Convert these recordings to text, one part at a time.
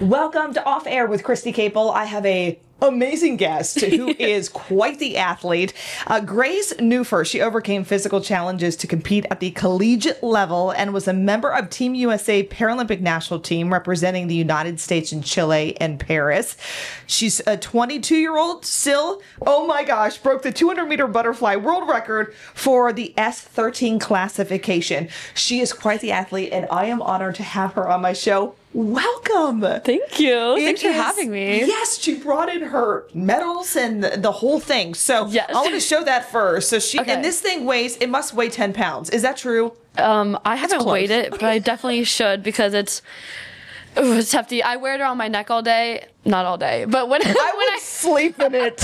Welcome to Off Air with Christy Capel. I have a amazing guest who is quite the athlete. Grace Nuhfer. She overcame physical challenges to compete at the collegiate level and was a member of Team USA Paralympic national team representing the United States in Chile and Paris. She's a 22-year-old still, oh my gosh, broke the 200-meter butterfly world record for the S13 classification. She is quite the athlete, and I am honored to have her on my show. Welcome. Thank you. Thanks for having me. Yes, she brought in her medals and the whole thing. So yes. I want to show that first. So she and this thing it must weigh 10 pounds. Is that true? I haven't weighed it, but I definitely should because it's hefty. I wear it around my neck all day. Not all day, but when I sleep in it.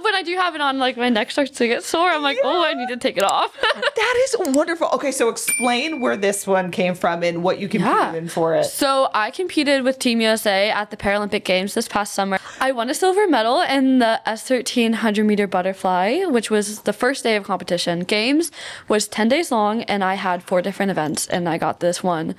when I do have it on, like my neck starts to get sore. I'm like, oh, I need to take it off. That is wonderful. Okay, so explain where this one came from and what you competed in for it. So I competed with Team USA at the Paralympic Games this past summer. I won a silver medal in the S13 100-meter butterfly, which was the first day of competition. Games was 10 days long, and I had 4 different events, and I got this one.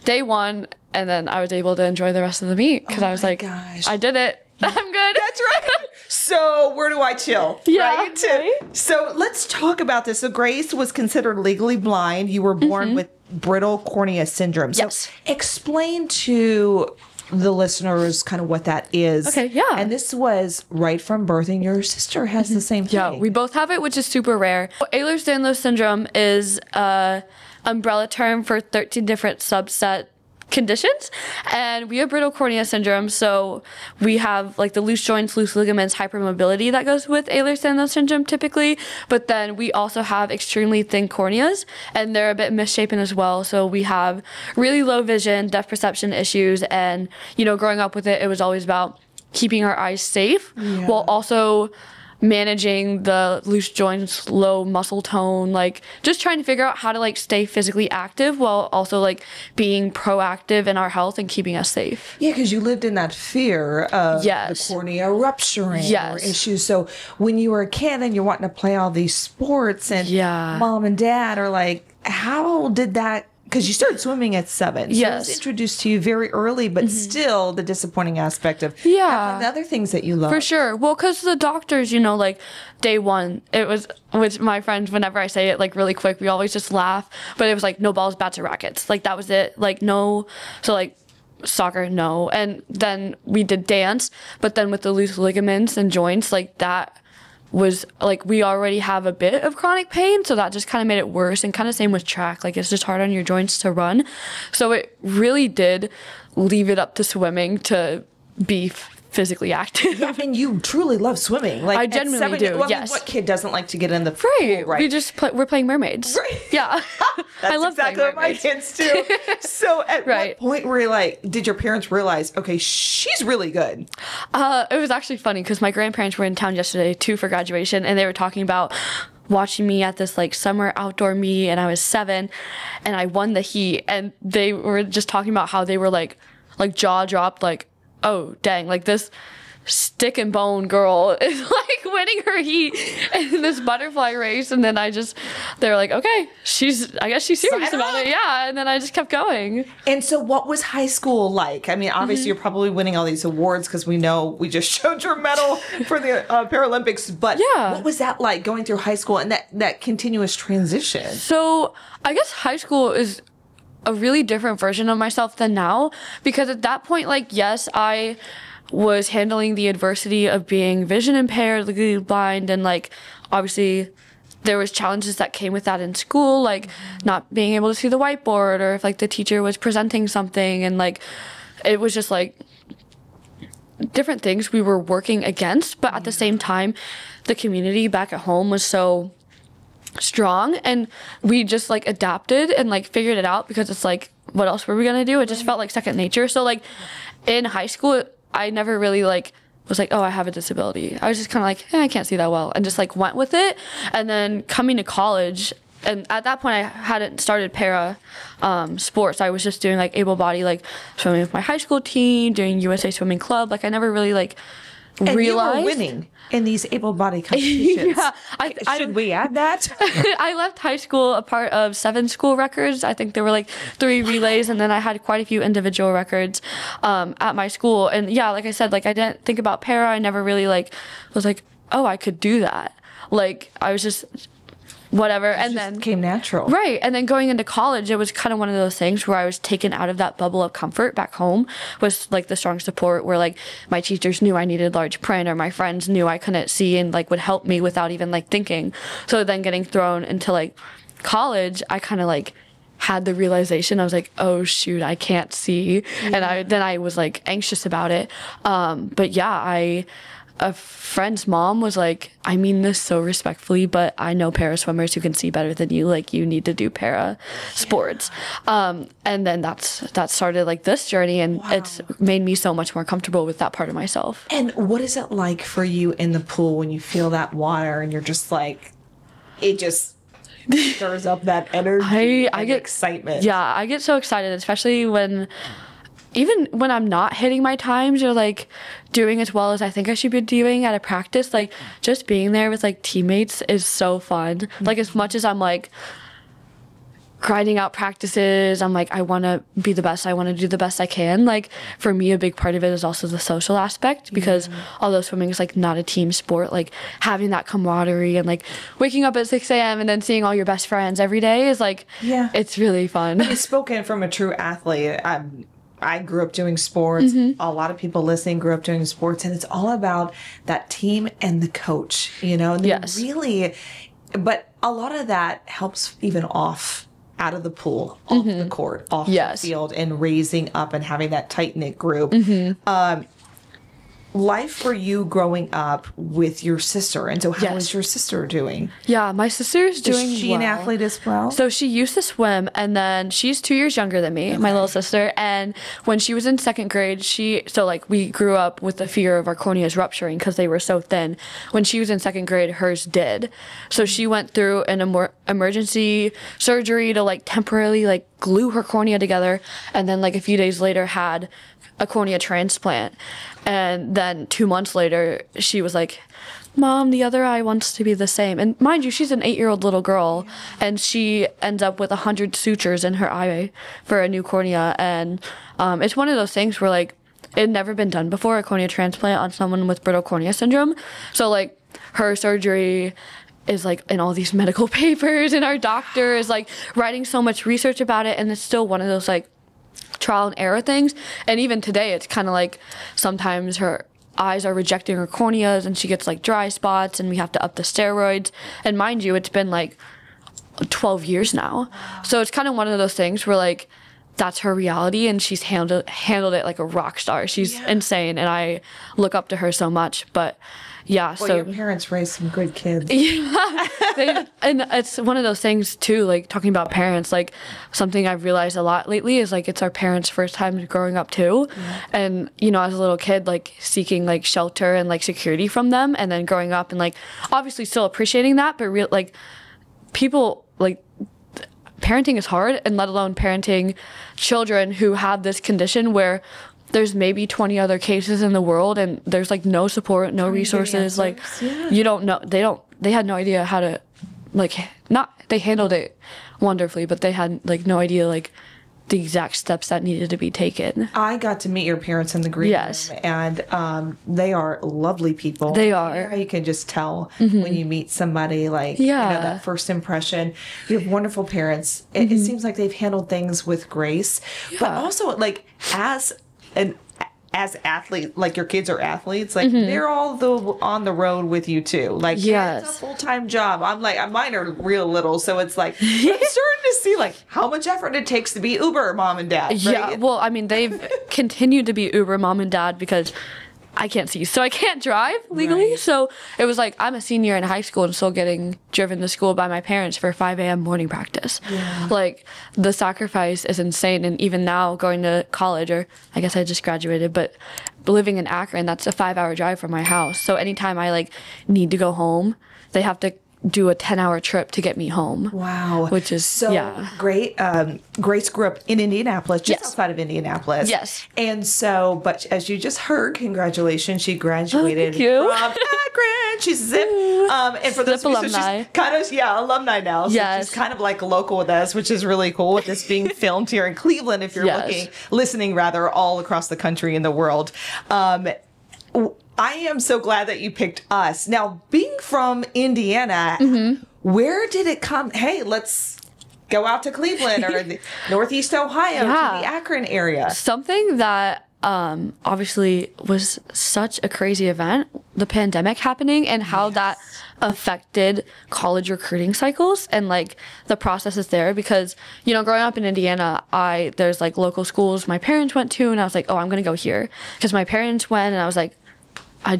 Day 1, and then I was able to enjoy the rest of the meet because I was like, gosh. I did it. I'm good. That's right. So where do I chill? Yeah. Right? So let's talk about this. So Grace was considered legally blind. You were born with Brittle Cornea Syndrome. So Yes. explain to the listeners kind of what that is. Okay, yeah. And this was right from birth, and your sister has the same thing. Yeah, we both have it, which is super rare. Ehlers-Danlos Syndrome is an umbrella term for 13 different subset conditions, and we have Brittle Cornea Syndrome, so we have like the loose joints, loose ligaments, hypermobility that goes with Ehlers-Danlos Syndrome typically, but then we also have extremely thin corneas, and they're a bit misshapen as well, so we have really low vision, depth perception issues, and you know, growing up with it, it was always about keeping our eyes safe while also managing the loose joints, low muscle tone, like just trying to figure out how to like stay physically active while also like being proactive in our health and keeping us safe. Yeah, because you lived in that fear of the cornea rupturing or issues. So when you were a kid and you're wanting to play all these sports and mom and dad are like, how did that? Because you started swimming at 7. So it was introduced to you very early, but still the disappointing aspect of the other things that you love. For sure. Well, because the doctors, you know, like day 1, it was, with my friends, whenever I say it like really quick, we always just laugh. But it was like no balls, bats, or rackets. Like that was it. Like no, so like soccer, no. And then we did dance, but then with the loose ligaments and joints, like that was like we already have a bit of chronic pain, so that just kind of made it worse. And kind of same with track, like it's just hard on your joints to run, so it really did leave it up to swimming to be physically active. Yeah, and you truly love swimming. Like I genuinely do. Well, yes. What kid doesn't like to get in the pool, right? We just we're playing mermaids. Right. Yeah. That's I love exactly what my kids do. So at what point were you like, did your parents realize, okay, she's really good? It was actually funny because my grandparents were in town yesterday too for graduation, and they were talking about watching me at this like summer outdoor meet, and I was 7 and I won the heat, and they were just talking about how they were like jaw dropped, like, oh dang, like this stick and bone girl is like winning her heat in this butterfly race. And then they're like, okay, I guess she's serious about it. Yeah. And then I just kept going. And so what was high school like? I mean, obviously you're probably winning all these awards because we know we just showed your medal for the Paralympics, but what was that like going through high school and that continuous transition? So I guess high school is a really different version of myself than now, because at that point, like, yes, I was handling the adversity of being vision impaired, legally blind, and like obviously there was challenges that came with that in school, like not being able to see the whiteboard, or if like the teacher was presenting something, and like it was just like different things we were working against. But at the same time, the community back at home was so strong, and we just like adapted and like figured it out, because it's like, what else were we gonna do? It just felt like second nature. So like in high school, I never really like was like, oh, I have a disability. I was just kind of like, I can't see that well, and just like went with it. And then coming to college, and at that point I hadn't started para sports. I was just doing like able body, like swimming with my high school team, doing USA Swimming Club. Like I never really like And realized you were winning in these able-bodied competitions. Yeah, Should we add that? I left high school a part of 7 school records. I think there were like 3 relays, and then I had quite a few individual records at my school. And yeah, like I said, like I didn't think about para. I never really like was like, oh, I could do that. Like I was just whatever, and then came natural. Right, and then going into college, it was kind of one of those things where I was taken out of that bubble of comfort back home with like the strong support where like my teachers knew I needed large print, or my friends knew I couldn't see and like would help me without even like thinking. So then getting thrown into like college, I kind of like had the realization. I was like, oh shoot, I can't see. And I was like anxious about it. But yeah, a friend's mom was like, I mean this so respectfully, but I know para swimmers who can see better than you. Like, you need to do para sports. And then that started like this journey, and it's made me so much more comfortable with that part of myself. And what is it like for you in the pool when you feel that water and you're just like, it just stirs up that energy and excitement? Yeah, I get so excited, especially even when I'm not hitting my times or like doing as well as I think I should be doing at a practice. Like just being there with like teammates is so fun. Like as much as I'm like grinding out practices, I'm like, I want to be the best. I want to do the best I can. Like for me, a big part of it is also the social aspect, because although swimming is like not a team sport, like having that camaraderie and like waking up at 6 a.m. and then seeing all your best friends every day is like, it's really fun. You've spoken from a true athlete. I grew up doing sports. A lot of people listening grew up doing sports, and it's all about that team and the coach, you know? And really, but a lot of that helps even out of the pool, off the court, off the field, and raising up and having that tight-knit group. Life for you growing up with your sister, and so how is your sister doing? Yeah, my sister's doing Is she an athlete as well? So she used to swim, and then she's 2 years younger than me, my little sister, and when she was in 2nd grade, we grew up with the fear of our corneas rupturing because they were so thin. When she was in 2nd grade, hers did. So she went through an emergency surgery to like temporarily like glue her cornea together, and then like a few days later had a cornea transplant. And then 2 months later, she was like, Mom, the other eye wants to be the same. And mind you, she's an 8-year-old little girl, and she ends up with 100 sutures in her eye for a new cornea. And it's one of those things where like it had never been done before, a cornea transplant on someone with Brittle Cornea Syndrome. So like her surgery is like in all these medical papers, and our doctor is like writing so much research about it, and it's still one of those like trial and error things. And even today, it's kind of like sometimes her eyes are rejecting her corneas and she gets like dry spots, and we have to up the steroids. And mind you, it's been like 12 years now. So it's kind of one of those things where like that's her reality, and she's handled it like a rock star. She's insane, and I look up to her so much. But yeah, well, your parents raised some good kids. And it's one of those things too, like talking about parents, like something I've realized a lot lately is like it's our parents' first time growing up too. And you know, as a little kid, like seeking like shelter and like security from them, and then growing up and like obviously still appreciating that, but like people like parenting is hard, and let alone parenting children who have this condition where there's maybe 20 other cases in the world, and there's like no support, no resources. Like you don't know, they had no idea how to they handled it wonderfully, but they had like no idea like the exact steps that needed to be taken. I got to meet your parents in the green room, and they are lovely people. They are. You can just tell when you meet somebody, like you know, that first impression. You have wonderful parents. It seems like they've handled things with grace, but also like as athletes, like your kids are athletes, like they're all on the road with you too. Like it's a full-time job. I'm like, mine are real little, so it's like I'm starting to see like how much effort it takes to be Uber mom and dad. Right? Yeah, well, I mean, they've continued to be Uber mom and dad because I can't see, so I can't drive legally. Right. So it was like I'm a senior in high school and still getting driven to school by my parents for 5 a.m. morning practice. Yeah. Like the sacrifice is insane. And even now going to college, or I guess I just graduated, but living in Akron, that's a 5-hour drive from my house. So anytime I like need to go home, they have to do a 10-hour trip to get me home. Wow. Which is so great. Grace grew up in Indianapolis, just outside of Indianapolis. Yes. And so, but as you just heard, congratulations, she graduated from Akron. She's Zip. And for those alumni. She's kind of, alumni now. So Yes. she's kind of like local with us, which is really cool with this being filmed here in Cleveland, if you're listening all across the country and the world. I am so glad that you picked us. Now, being from Indiana, where did it come? Hey, let's go out to Cleveland or the Northeast Ohio to the Akron area. Something that obviously was such a crazy event, the pandemic happening and how that affected college recruiting cycles and like the processes there, because growing up in Indiana, there's like local schools my parents went to, and I was like, oh, I'm gonna go here because my parents went, and I was like, I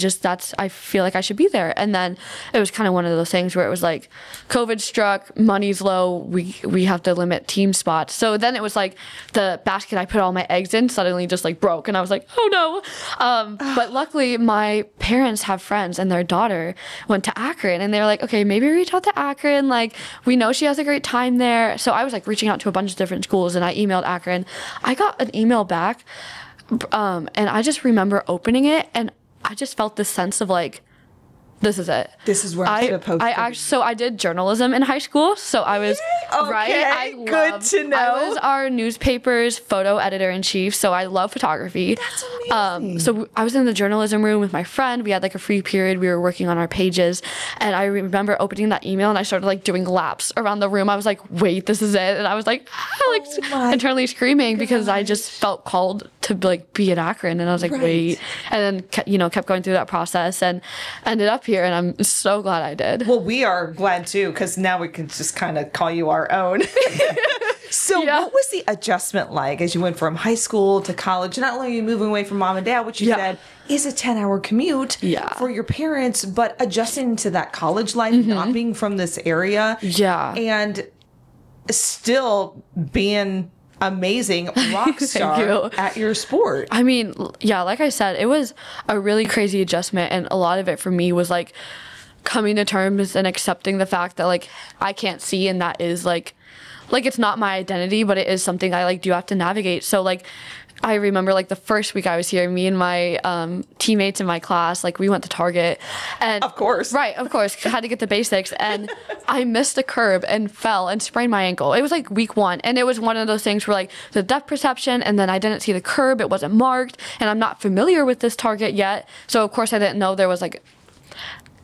feel like I should be there. And then it was kind of one of those things where it was like COVID struck, money's low, we have to limit team spots. So then it was like the basket I put all my eggs in suddenly just like broke, and I was like, oh no. But luckily my parents have friends, and their daughter went to Akron, and they were like, okay, maybe reach out to Akron. Like, we know she has a great time there. So I was like reaching out to a bunch of different schools, and I emailed Akron. I got an email back, and I just remember opening it, and I just felt this sense of like, this is it. This is where I'm supposed to be. So I did journalism in high school. So I was, good to know. I was our newspaper's photo editor-in-chief. So I love photography. That's amazing. So I was in the journalism room with my friend. We had like a free period. We were working on our pages. And I remember opening that email, and I started like doing laps around the room. I was like, wait, this is it. And I was like, internally screaming because I just felt called to like be at Akron. And I was like, wait. And then, kept going through that process and ended up here, and I'm so glad I did. Well, we are glad too, because now we can just kind of call you our own. So what was the adjustment like as you went from high school to college? Not only are you moving away from mom and dad, which you said is a 10-hour commute for your parents, but adjusting to that college life, not being from this area, and still being amazing rock star at your sport. I mean, like I said, it was a really crazy adjustment, and a lot of it for me was like coming to terms and accepting the fact that like I can't see, and that is like it's not my identity, but it is something I like do have to navigate. So like I remember like the first week I was here, me and my teammates in my class, like we went to Target, and of course, had to get the basics, and I missed a curb and fell and sprained my ankle. It was like week 1, and it was one of those things where like the depth perception, and then I didn't see the curb, it wasn't marked, and I'm not familiar with this Target yet, so of course I didn't know there was like,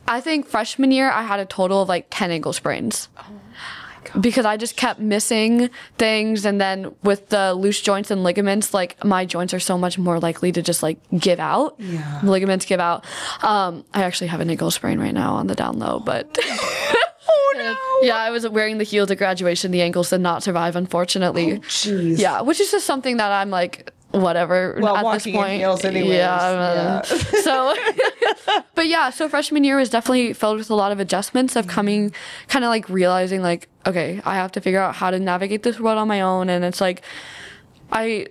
I think freshman year I had a total of like 10 ankle sprains. Because I just kept missing things, and then with the loose joints and ligaments, like my joints are so much more likely to just like give out. Yeah. Ligaments give out. I actually have an ankle sprain right now on the down low, but oh no. Yeah, I was wearing the heels at graduation. The ankles did not survive, unfortunately. Oh jeez. Yeah, which is just something that I'm like, whatever. Well, at walking this point, in heels anyways. Yeah. So, but yeah, so freshman year was definitely filled with a lot of adjustments of coming, kind of like realizing like, okay, I have to figure out how to navigate this world on my own. And it's like, I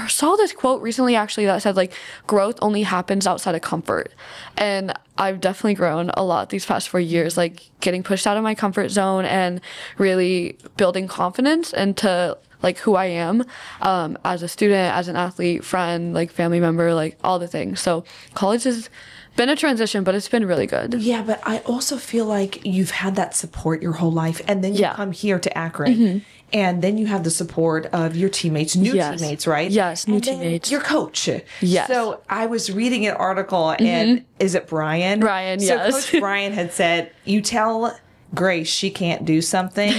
saw this quote recently actually that said like, growth only happens outside of comfort. And I've definitely grown a lot these past 4 years, like getting pushed out of my comfort zone and really building confidence into like who I am as a student, as an athlete, friend, like family member, like all the things. So college has been a transition, but it's been really good. Yeah, but I also feel like you've had that support your whole life, and then you come here to Akron, and then you have the support of your teammates, new teammates, right? Yes, new teammates. Your coach. Yes. So I was reading an article, and is it Brian? Brian, yes. So Coach Brian had said, you tell Grace she can't do something,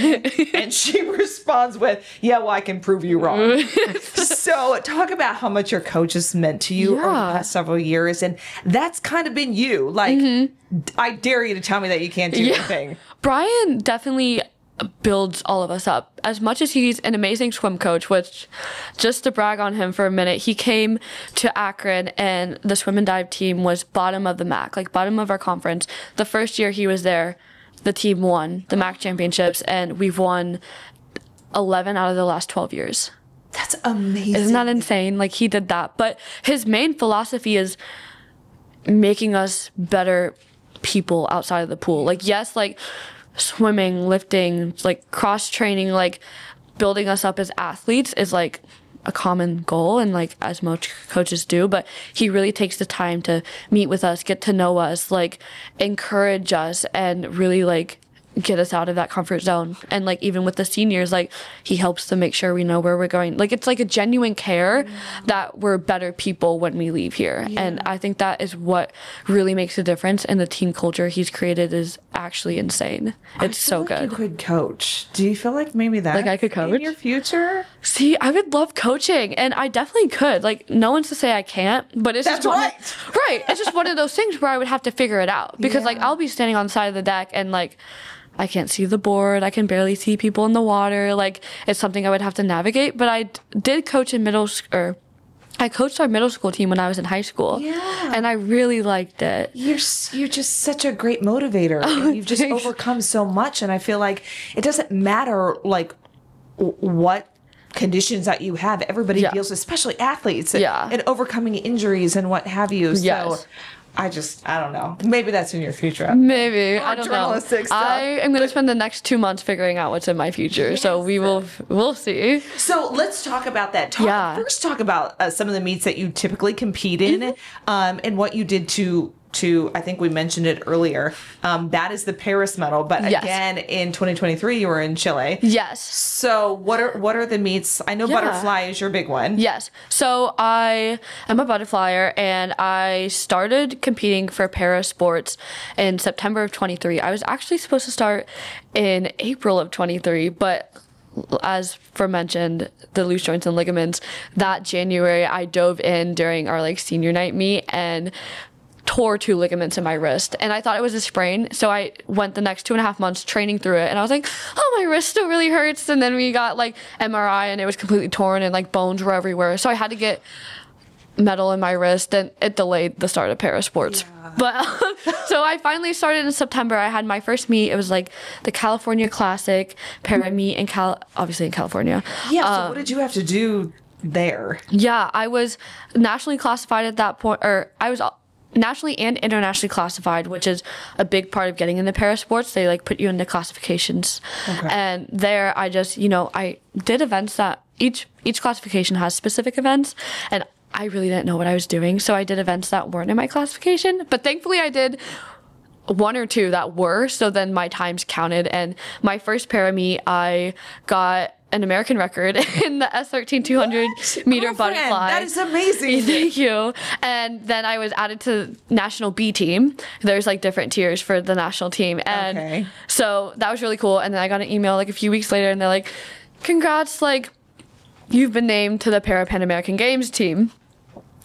and she responds with, yeah, well, I can prove you wrong. So talk about how much your coach has meant to you over the past several years, and that's kind of been you. Like, I dare you to tell me that you can't do anything. Brian definitely builds all of us up. As much as he's an amazing swim coach, which, just to brag on him for a minute, he came to Akron and the swim and dive team was bottom of the MAC, like bottom of our conference. The first year he was there, the team won the MAC championships, and we've won 11 out of the last 12 years. That's amazing. Isn't that insane? Like, he did that. But his main philosophy is making us better people outside of the pool. Like, yes, like, swimming, lifting, like cross training, like building us up as athletes is like a common goal, and like as most coaches do, but he really takes the time to meet with us, get to know us, like encourage us, and really like get us out of that comfort zone. And like even with the seniors, like he helps to make sure we know where we're going. Like it's like a genuine care that we're better people when we leave here. And I think that is what really makes a difference, and the team culture he's created is actually insane. It's so good. You could coach. Do you feel like maybe that Like I could coach in your future? See, I would love coaching, and I definitely could. Like, no one's to say I can't, but it's That's just right. It's just one of those things where I would have to figure it out, because like I'll be standing on the side of the deck and like I can't see the board, I can barely see people in the water. Like it's something I would have to navigate. But I did coach in I coached our middle school team when I was in high school. Yeah. And I really liked it. You're just such a great motivator. And you've just overcome so much, and I feel like it doesn't matter like what conditions that you have. Everybody deals with, especially athletes, and overcoming injuries and what have you. So I don't know. Maybe that's in your future. Maybe. I don't know. Journalistic stuff. I am going to spend the next 2 months figuring out what's in my future. So we'll see. So let's talk about that. First talk about some of the meets that you typically compete in, and what you did to I think we mentioned it earlier. That is the Paris medal, but again in 2023 you were in Chile. Yes. So what are the meets? I know butterfly is your big one. Yes. So I am a butterflyer, and I started competing for para sports in September of 23. I was actually supposed to start in April of 23, but as mentioned, the loose joints and ligaments, that January I dove in during our like senior night meet and tore 2 ligaments in my wrist, and I thought it was a sprain, so I went the next 2.5 months training through it, and I was like, oh, my wrist still really hurts. And then we got like MRI, and it was completely torn, and like bones were everywhere, so I had to get metal in my wrist, and it delayed the start of para sports. But so I finally started in September. I had my first meet. It was like the California Classic para meet in obviously in California. So what did you have to do there? I was nationally classified at that point, or I was nationally and internationally classified, which is a big part of getting into para sports. They like put you into classifications. And there I just, I did events that each classification has specific events, and I really didn't know what I was doing. So I did events that weren't in my classification, but thankfully I did 1 or 2 that were, so then my times counted. And my first para meet, I got an American record in the S13 200 meter butterfly. That is amazing. Thank you. And then I was added to national B team. There's like different tiers for the national team. And so that was really cool. And then I got an email like a few weeks later, and they're like, congrats, like you've been named to the Parapan American Games team.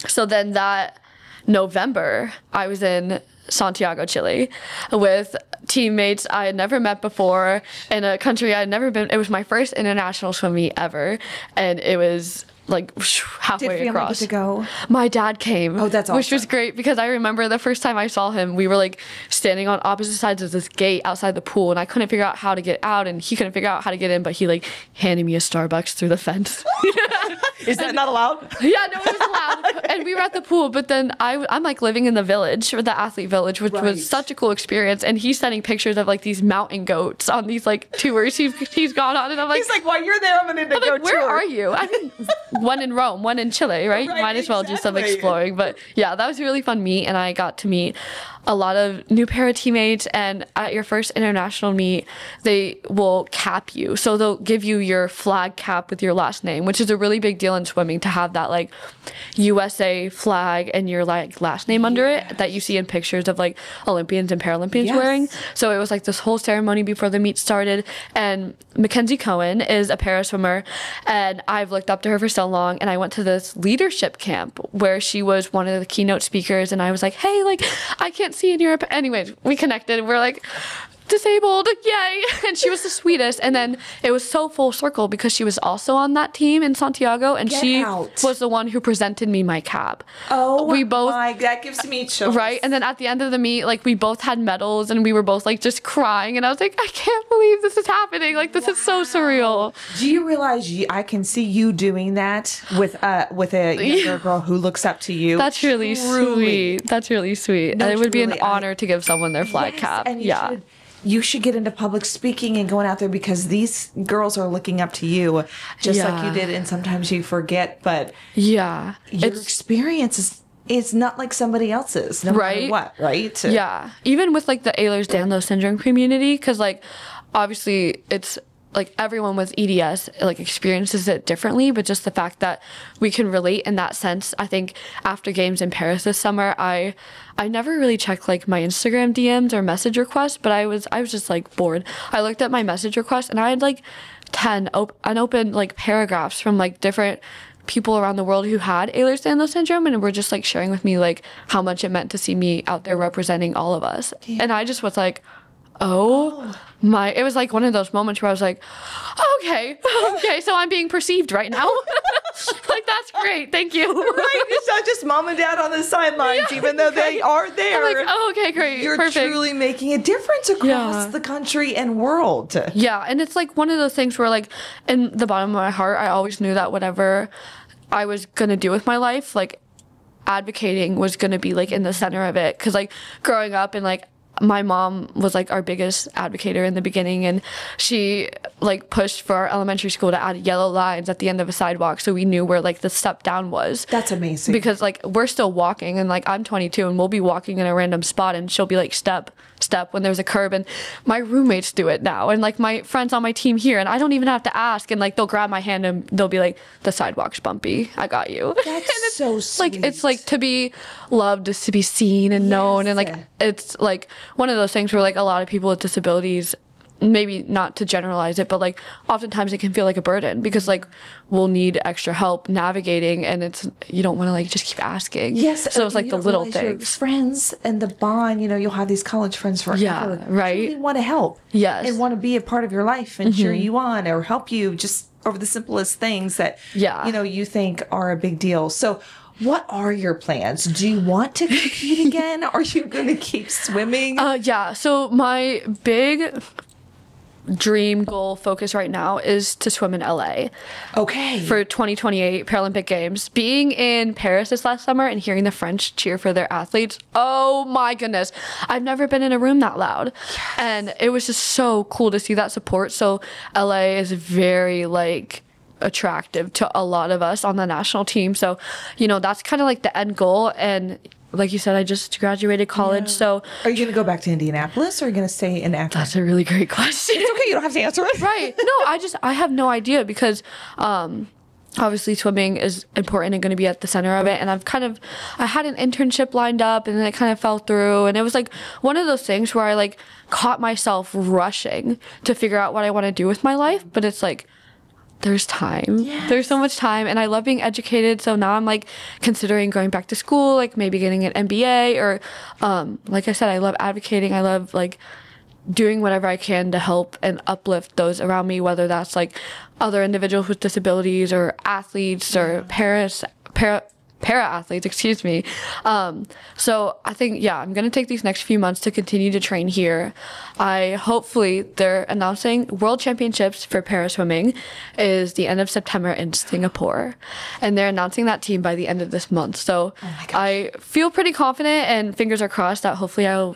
So then that November, I was in Santiago, Chile, with teammates I had never met before in a country I had never been. It was my first international swim meet ever, and it was like halfway across. Did family get to go? My dad came. Oh, that's awesome. Which was great, because I remember the first time I saw him, we were like standing on opposite sides of this gate outside the pool, and I couldn't figure out how to get out, and he couldn't figure out how to get in, but he like handed me a Starbucks through the fence. Is that not allowed? Yeah, no, it was allowed. And we were at the pool, but then I'm like living in the village, or the athlete village, which was such a cool experience. And he's sending pictures of like these mountain goats on these like tours he's gone on, and I'm like, he's like, while you're there, I'm gonna go where are you? I mean, one in Rome, one in Chile, right? Might as well do some exploring. But yeah, that was a really fun meet, and I got to meet a lot of new para teammates. And at your first international meet, they will cap you, so they'll give you your flag cap with your last name, which is a really big deal in swimming, to have that like USA flag and your like last name under it that you see in pictures of like Olympians and Paralympians wearing. So it was like this whole ceremony before the meet started. And Mackenzie Cohen is a para swimmer, and I've looked up to her for so long, and I went to this leadership camp where she was one of the keynote speakers, and I was like, hey, like I can't see in Europe. Anyways, we connected. We're like, disabled, yay. And she was the sweetest. And then it was so full circle, because she was also on that team in Santiago, and she was the one who presented me my cap. That gives me chills. Right? And then at the end of the meet, like we both had medals, and we were both like just crying, and I was like, I can't believe this is happening. Like this is so surreal. Do you realize I can see you doing that with a younger girl who looks up to you? That's really sweet. That's really sweet. And it would be an honor to give someone their flag cap. And you should you should get into public speaking and going out there because these girls are looking up to you just like you did. And sometimes you forget, but yeah, your experience is not like somebody else's, no matter what, right? Yeah. Even with like the Ehlers-Danlos Syndrome community, because like obviously it's like everyone with EDS like experiences it differently, but just the fact that we can relate in that sense. I think after games in Paris this summer, I never really checked like my Instagram DMs or message requests, but I was just like bored. I looked at my message requests and I had like 10 unopened like paragraphs from like different people around the world who had Ehlers-Danlos syndrome and were just like sharing with me like how much it meant to see me out there representing all of us. And I just was like, it was like one of those moments where I was like, okay, so I'm being perceived right now. Like, that's great, thank you. Right, it's not just mom and dad on the sidelines, even though they are there. I'm like, oh, okay, great, You're perfect. truly making a difference across the country and world. Yeah, and it's like one of those things where like in the bottom of my heart, I always knew that whatever I was gonna do with my life, like advocating was gonna be like in the center of it. Cause like growing up and like my mom was like our biggest advocator in the beginning, and she like pushed for our elementary school to add yellow lines at the end of a sidewalk so we knew where like the step down was. That's amazing. Because like we're still walking, and like I'm 22 and we'll be walking in a random spot and she'll be like step when there's a curb, and my roommates do it now, and like my friends on my team here, and I don't even have to ask, and like they'll grab my hand and they'll be like, the sidewalk's bumpy, I got you. That's so sweet. Like it's like to be loved is to be seen and known, and like it's like one of those things where like a lot of people with disabilities, maybe not to generalize it, but like oftentimes it can feel like a burden because like we'll need extra help navigating, and it's you don't want to like just keep asking. Yes, so it's like the little things. Your friends and the bond, you know, you'll have these college friends forever. Yeah, right. Really want to help. Yes, and want to be a part of your life and cheer you on or help you just over the simplest things that you know you think are a big deal. So what are your plans? Do you want to compete again? Are you going to keep swimming? Yeah. So my big dream goal focus right now is to swim in LA. Okay. For 2028 Paralympic Games. Being in Paris this last summer and hearing the French cheer for their athletes, oh my goodness. I've never been in a room that loud. Yes. And it was just so cool to see that support. So LA is very like attractive to a lot of us on the national team. So, you know, that's kind of like the end goal. And like you said, I just graduated college, so... Are you going to go back to Indianapolis, or are you going to stay in Akron? That's a really great question. It's okay, you don't have to answer it. Right. No, I have no idea because... obviously swimming is important and going to be at the center of it, and I had an internship lined up and then it kind of fell through, and it was like one of those things where I like caught myself rushing to figure out what I want to do with my life, but it's like there's time. Yes. There's so much time, and I love being educated, so now I'm like considering going back to school, like maybe getting an MBA, or like I said, I love advocating. I love like doing whatever I can to help and uplift those around me, whether that's like other individuals with disabilities or athletes or para-athletes, excuse me. So I think, I'm going to take these next few months to continue to train here. Hopefully they're announcing World Championships for para swimming is the end of September in Singapore. And they're announcing that team by the end of this month. So I feel pretty confident, and fingers are crossed that hopefully I'll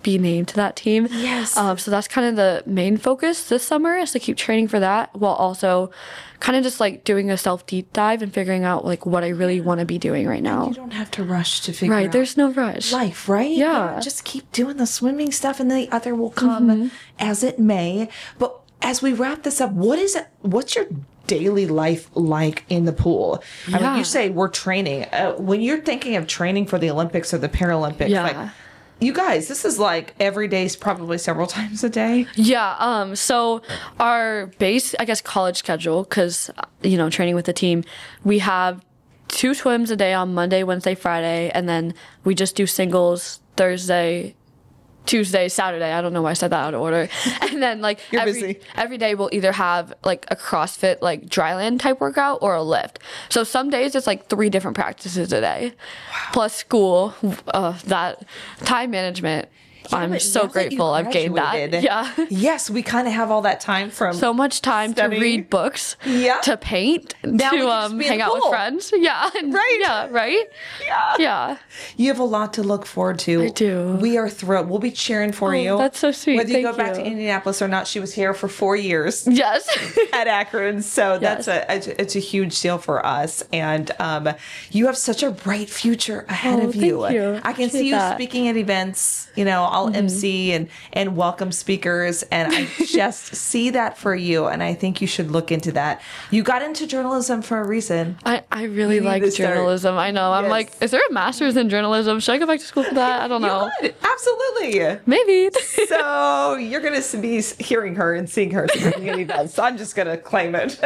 be named to that team. Yes. So that's kind of the main focus this summer, is to keep training for that while also kind of just like doing a self deep dive and figuring out like what I really want to be doing right now. You don't have to rush to figure out. Right, there's no rush. Life, right? Yeah. Just keep doing the swimming stuff, and the other will come as it may. But as we wrap this up, what's your daily life like in the pool? I mean, you say we're training. When you're thinking of training for the Olympics or the Paralympics, like, you guys, this is like every day is probably several times a day. Yeah. So our base, I guess, college schedule, because, you know, training with the team, we have 2 swims a day on Monday, Wednesday, Friday, and then we just do singles Thursday, Tuesday, Saturday. I don't know why I said that out of order. And then like every day we'll either have like a CrossFit like dryland type workout or a lift. So some days it's like 3 different practices a day, plus school. That time management I'm so grateful I've gained that. Yeah. Yes, we kind of have all that time from so much time studying. to read books, Yeah. to paint, Now we to can just be in hang the out with pool. friends. Yeah. Right. Yeah, right? Yeah. Yeah. You have a lot to look forward to. I do. We are thrilled. We'll be cheering for you. That's so sweet. Whether you Thank go back to you. Indianapolis or not, she was here for 4 years Yes. at Akron. So Yes. it's a huge deal for us. And you have such a bright future ahead of you. Thank you. I can see Appreciate you that. speaking at events. You know, I'll MC and welcome speakers. And I just see that for you. And I think you should look into that. You got into journalism for a reason. I really You need like to start. journalism. I know. I'm Yes. like, is there a master's in journalism? Should I go back to school for that? I don't know. You would. Absolutely. Maybe. So you're going to be hearing her and seeing her speaking at events. So I'm just going to claim it.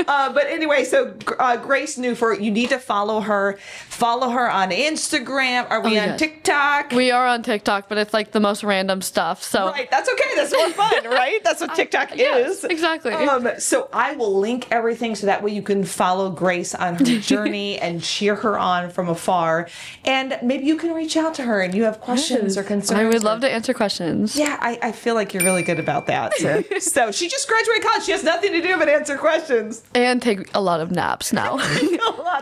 But anyway, so Grace Nuhfer, you need to follow her. Follow her on Instagram. Are we on yes. TikTok? We are on TikTok, but it's like the most random stuff. So Right, that's okay. That's more fun, right? That's what TikTok yes, is. exactly. So I will link everything so that way you can follow Grace on her journey and cheer her on from afar. And maybe you can reach out to her and you have questions or concerns. I would love to answer questions. Yeah, I feel like you're really good about that. So she just graduated college. She has nothing to do but answer questions. And take a lot of naps now.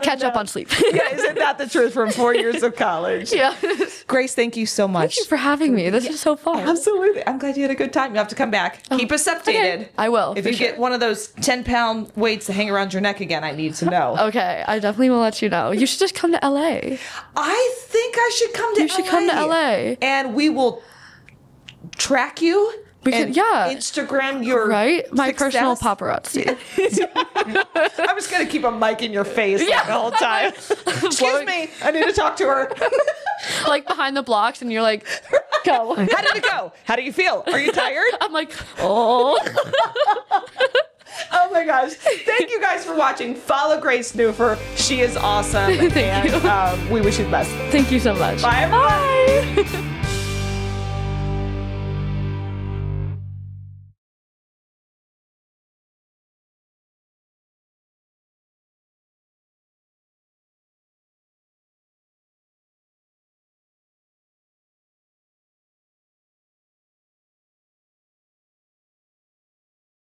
Catch up on sleep. Yeah, isn't that the truth from 4 years of college? Yeah. Grace, thank you so much. Thank you for having me. This is so fun. Absolutely. I'm glad you had a good time. You have to come back. Keep us updated. Okay. I will, If for you sure. get one of those 10-pound weights to hang around your neck again, I need to know. Okay, I definitely will let you know. You should just come to LA. I think I should come to LA. You should come to LA. And we will track you. We and could, yeah. Instagram your Right? My success. personal paparazzi. I'm just going to keep a mic in your face like the whole time. Excuse me. I need to talk to her. Like behind the blocks, and you're like, go. How did it go? How do you feel? Are you tired? I'm like, oh. Oh my gosh. Thank you guys for watching. Follow Grace Nuhfer. She is awesome. Thank you. We wish you the best. Thank you so much. Bye, everyone. Bye.